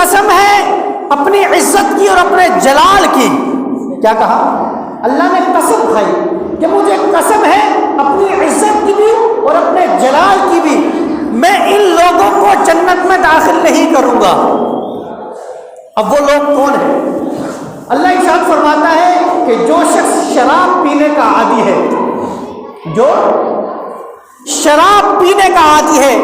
قسم ہے اپنی عزت کی اور اپنے جلال کی. کیا کہا؟ اللہ نے قسم کھائی کہ مجھے قسم ہے اپنی عزت کی بھی اور اپنے جلال کی بھی، میں ان لوگوں کو جنت میں داخل نہیں کروں گا. اب وہ لوگ کون ہیں؟ اللہ ارشاد فرماتا ہے کہ جو شخص شراب پینے کا عادی ہے، جو شراب پینے کا عادی ہے.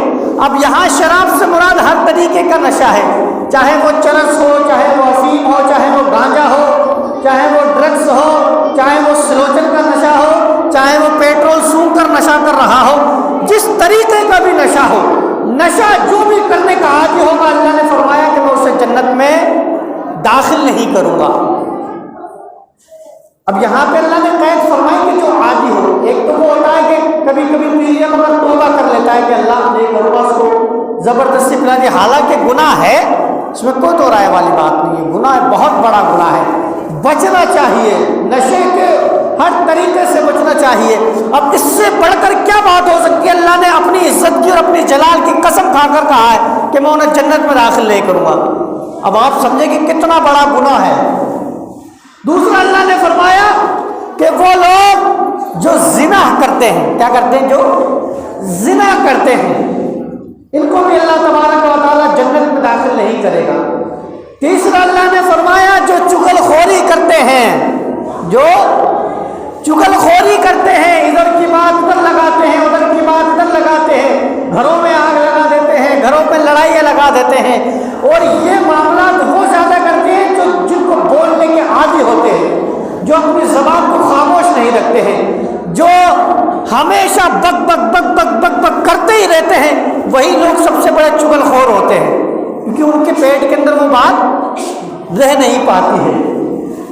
اب یہاں شراب سے مراد ہر طریقے کا نشہ ہے، چاہے وہ چرس ہو، چاہے وہ افیم ہو، چاہے وہ گانجا ہو، چاہے وہ ڈرگس ہو، چاہے وہ سلوچن کا نشہ ہو، چاہے وہ پیٹرول سونگھ کر نشہ کر رہا ہو، جس طریقے کا بھی نشہ ہو، نشہ جو بھی کرنے کا عادی ہوگا، اللہ نے فرمایا کہ میں اسے جنت میں داخل نہیں کروں گا. اب یہاں پہ اللہ نے قید فرمائی کہ جو عادی ہو. ایک تو وہ ہوتا ہے کہ کبھی کبھی پی لیا مگر توبہ کر لیتا ہے کہ اللہ نہیں کروں گا، اس کو زبردستی پلا دیا، حالانکہ گناہ ہے، اس میں کوئی تو رائے والی بات نہیں ہے، گناہ بہت بڑا گناہ ہے، بچنا چاہیے، نشے کے ہر طریقے سے بچنا چاہیے. اب اس سے بڑھ کر کیا بات ہو سکتی ہے؟ اللہ نے اپنی عزت کی اور اپنی جلال کی قسم کھا کر کہا ہے کہ میں انہیں جنت میں داخل نہیں کروں گا. اب آپ سمجھیں کہ کتنا بڑا گناہ ہے. دوسرا اللہ نے فرمایا کہ وہ لوگ جو زنا کرتے ہیں، کیا کرتے ہیں؟ جو زنا کرتے ہیں، ان کو بھی اللہ تبارک و تعالیٰ جنت میں داخل نہیں کرے گا. تیسرا اللہ نے فرمایا جو چغل خوری کرتے ہیں، جو چغل خوری کرتے ہیں، ادھر کی بات ادھر لگاتے ہیں، ادھر کی بات ادھر لگاتے ہیں، گھروں میں آگ لگا دیتے ہیں، گھروں پہ لڑائیاں لگا دیتے ہیں، اور یہ معاملات وہ زیادہ کرتے ہیں جن کو بولنے کے عادی ہوتے ہیں، جو اپنی زبان کو خاموش نہیں رکھتے ہیں، جو ہمیشہ بک بک بک بک بک بک کرتے ہی رہتے ہیں، وہی لوگ سب سے بڑے چغل خور ہوتے ہیں، کیونکہ ان کے پیٹ کے اندر وہ بات رہ نہیں پاتی ہے.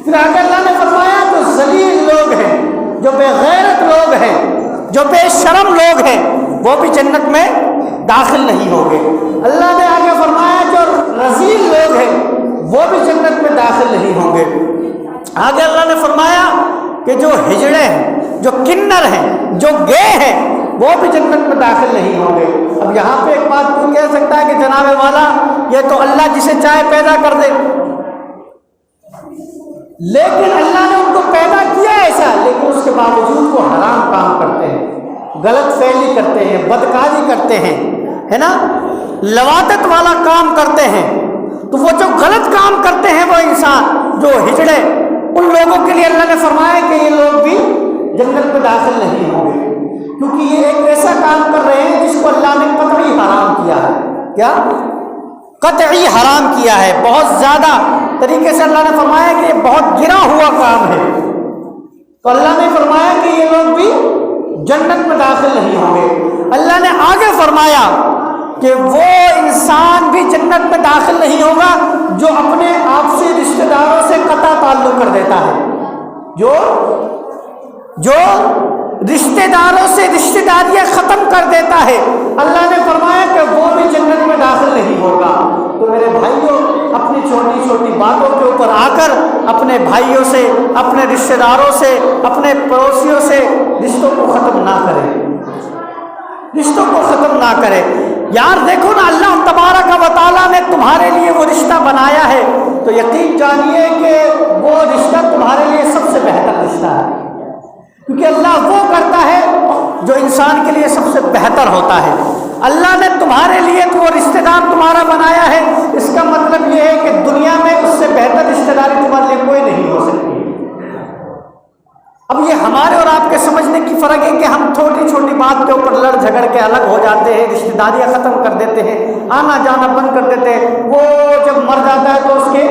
پھر آگے اللہ نے فرمایا جو ذلیل لوگ ہیں، جو بے غیرت لوگ ہیں، جو بے شرم لوگ ہیں، وہ بھی جنت میں داخل نہیں ہوں گے. اللہ نے آگے فرمایا جو رذیل لوگ ہیں وہ بھی جنت میں داخل نہیں ہوں گے. آگے اللہ نے فرمایا کہ جو ہجڑے ہیں، جو کنر ہیں، جو گے ہیں، وہ بھی جنت میں داخل نہیں ہوں گے. اب یہاں پہ ایک بات کوئی کہہ سکتا ہے کہ جناب والا یہ تو اللہ جسے چاہے پیدا کر دے، لیکن اللہ نے ان کو پیدا کیا ایسا، لیکن اس کے باوجود وہ حرام کام کرتے ہیں، غلط فعلی کرتے ہیں، بدکاری کرتے ہیں، ہے نا، لواطت والا کام کرتے ہیں. تو وہ جو غلط کام کرتے ہیں وہ انسان جو ہجڑے، ان لوگوں کے لیے اللہ نے فرمایا کہ یہ لوگ بھی جنت میں داخل نہیں ہوں گے، کیونکہ یہ ایک ایسا کام کر رہے ہیں جس کو اللہ نے قطعی حرام کیا ہے. کیا؟ قطعی حرام کیا ہے، بہت زیادہ طریقے سے اللہ نے فرمایا کہ یہ بہت گرا ہوا کام ہے. تو اللہ نے فرمایا کہ یہ لوگ بھی جنت میں داخل نہیں ہوں گے. اللہ نے آگے فرمایا کہ وہ انسان بھی جنت میں داخل نہیں ہوگا جو اپنے آپسی رشتہ داروں سے قطع تعلق کر دیتا ہے، جو رشتہ داروں سے رشتہ داریاں ختم کر دیتا ہے. اللہ نے فرمایا کہ وہ بھی جنت میں داخل نہیں ہوگا. تو میرے بھائیوں، اپنی چھوٹی چھوٹی باتوں کے اوپر آ کر اپنے بھائیوں سے، اپنے رشتہ داروں سے، اپنے پڑوسیوں سے رشتوں کو ختم نہ کریں، رشتوں کو ختم نہ کریں. یار دیکھو نا، اللہ تبارک و تعالیٰ نے تمہارے لیے وہ رشتہ بنایا ہے تو یقین جانیے کہ وہ رشتہ تمہارے لیے سب سے بہتر رشتہ ہے، کیونکہ اللہ وہ کرتا ہے جو انسان کے لیے سب سے بہتر ہوتا ہے. اللہ نے تمہارے لیے تو وہ رشتہ دار تمہارا بنایا ہے، اس کا مطلب یہ ہے کہ دنیا میں اس سے بہتر رشتہ داری تمہارے لیے کوئی نہیں ہو سکتی. اب یہ ہمارے اور آپ کے سمجھنے کی فرق ہے کہ ہم چھوٹی چھوٹی بات کے اوپر لڑ جھگڑ کے الگ ہو جاتے ہیں، رشتہ داریاں ختم کر دیتے ہیں، آنا جانا بند کر دیتے ہیں. وہ جب مر جاتا ہے تو اس کے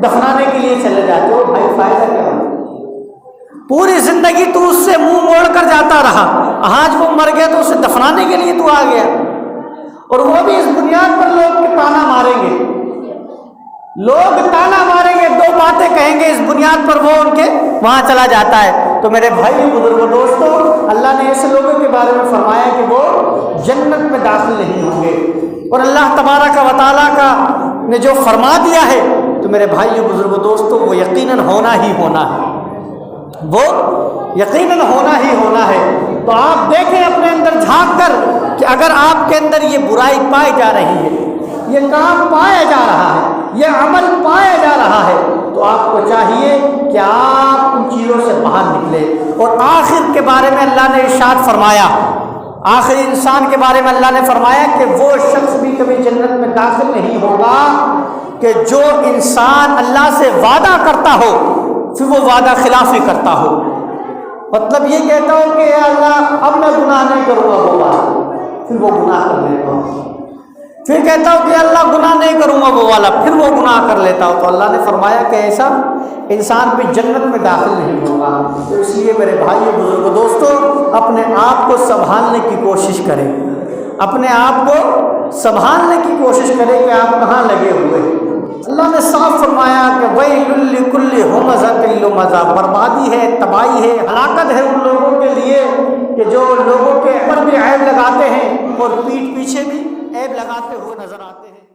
دفنانے کے لیے چلے جاتے ہو. بھائی فائدہ کیا ہوتا؟ پوری زندگی تو اس سے منہ موڑ کر جاتا رہا، آج وہ مر گیا تو اسے دفنانے کے لیے تو آ گیا، اور وہ بھی اس بنیاد پر لوگ کے تانا ماریں گے، لوگ تانا ماریں گے، دو باتیں کہیں گے، اس بنیاد پر وہ ان کے وہاں چلا جاتا ہے. تو میرے بھائی بزرگوں دوستوں، اللہ نے ایسے لوگوں کے بارے میں فرمایا کہ وہ جنت میں داخل نہیں ہوں گے. اور اللہ تبارک و تعالیٰ کا نے جو فرما دیا ہے تو میرے بھائی بزرگوں دوستوں وہ یقیناً ہونا ہی ہونا ہے، وہ یقیناً ہونا ہی ہونا ہے. تو آپ دیکھیں اپنے اندر جھانک کر کہ اگر آپ کے اندر یہ برائی پائی جا رہی ہے، یہ کام پایا جا رہا ہے، یہ عمل پایا جا رہا ہے، تو آپ کو چاہیے کہ آپ ان چیزوں سے باہر نکلے۔ اور آخر کے بارے میں اللہ نے ارشاد فرمایا، آخری انسان کے بارے میں اللہ نے فرمایا کہ وہ شخص بھی کبھی جنت میں داخل نہیں ہوگا کہ جو انسان اللہ سے وعدہ کرتا ہو پھر وہ وعدہ خلافی کرتا ہو۔ مطلب یہ کہتا ہو کہ اے اللہ اب میں گناہ نہیں کروں گا، ہوگا پھر وہ گناہ کر لیتا ہوں، پھر کہتا ہوں کہ اللہ گناہ نہیں کروں گا وہ والا، پھر وہ گناہ کر لیتا ہوں۔ تو اللہ نے فرمایا کہ ایسا انسان بھی جنت میں داخل نہیں ہوگا۔ تو اس لیے میرے بھائیو بزرگوں دوستو، اپنے آپ کو سنبھالنے کی کوشش کریں، اپنے آپ کو سنبھالنے کی کوشش کریں کہ آپ کہاں لگے ہوئے ہیں۔ اللہ نے صاف فرمایا کہ وَيْلٌ لِّكُلِّ ہُمَزَةٍ لُمَزَةٍ، بربادی ہے، تباہی ہے، ہلاکت ہے ان لوگوں کے لیے کہ جو لوگوں کے اوپر بھی عیب لگاتے ہیں اور پیٹھ پیچھے بھی عیب لگاتے ہوئے نظر آتے ہیں۔